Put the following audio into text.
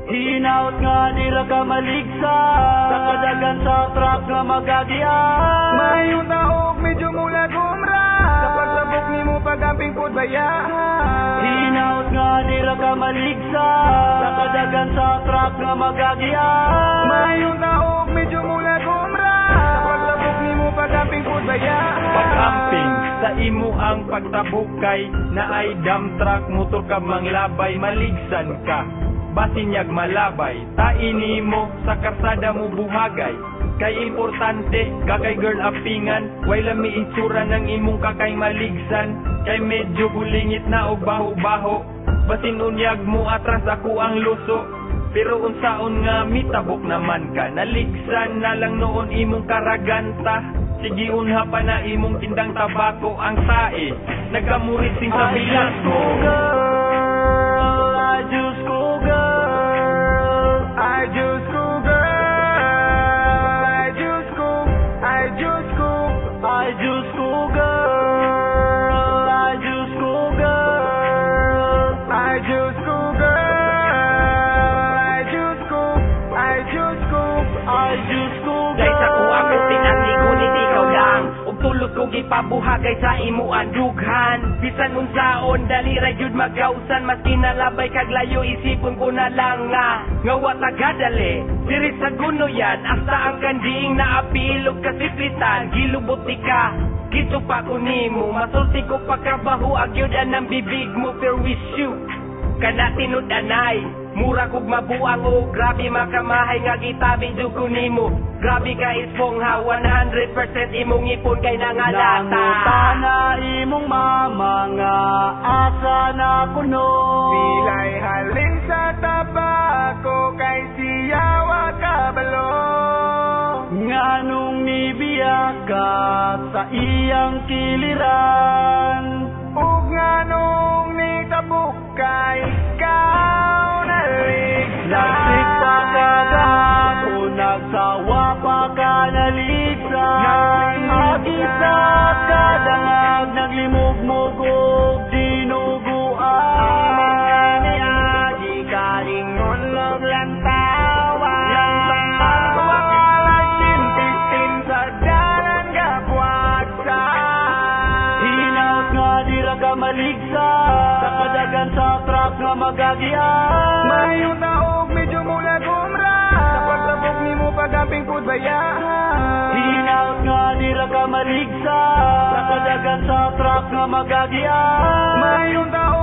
Hinaut nga nila ka maligsa sa kadagan sa truck nga magagian. Mayong taog medyo mula gumra sa pagsabok ni mo pagamping pod baya. Hinaut nga nila ka maligsa sa kadagan sa truck nga magagian. Mayong taog medyo mula gumra sa pagsabok ni mo pagamping pod baya. Pag-amping sa imo ang pagtabukay na ay dump truck motor ka manglabay maligsan ka. Basinyag malabay, taini mo sa karsada mo buhagay. Kay importante, kakay girl apingan, way lami itsura ng imong kakay maligsan. Kay medyo bulingit na og baho-baho, basin unyag mo atras ako ang luso. Pero unsaon nga mitabok naman ka, naligsan na lang noon imong karaganta. Sige unha pa na imong tindang tabako ang tae, nagkamurising sa bilang ko. Kung ipabuhagay sa imo ang dughan, bisan unsaon dali ra gyud magausan, maski nalabay kag layo isipon ko na lang nga wa tagadali diri sa gunoyan. Hasta ang kandiing na apilog kasiplitan, gilubot ka gito pa ko nimo, masulti ko pagkabaho agyud anang bibig mo. Pero wish you kana tinud anay mura kog mabuang o grabe makamahay nga gitabi dugo nimo. Grabe ka isfong ha 100% imong ipon kay nangalata. Nanguta na imong mama nga asa na kuno, pilay halin sa tabako kay siya wa kabalo. Nganong nibiyak ka sa iyang kiliran, ug nganong nitabuk kay ikaw naligsan. nagsikta ka gato, nagsawa pa ka naligsan. Agisa ka dangag, naglimugmug og dinuguan. Agi kalingon og lantawan, tintin sa dalan gabwagsan. Hinaut nga dira ka maligsa sa kadagan sa truck nga magagian. Mayong taog medyo mula gumra sa pagsabok ni mo pagamping pod baya. Hinaut nga dira ka maligsa sa kadagan sa truck nga magagian. Mayong taog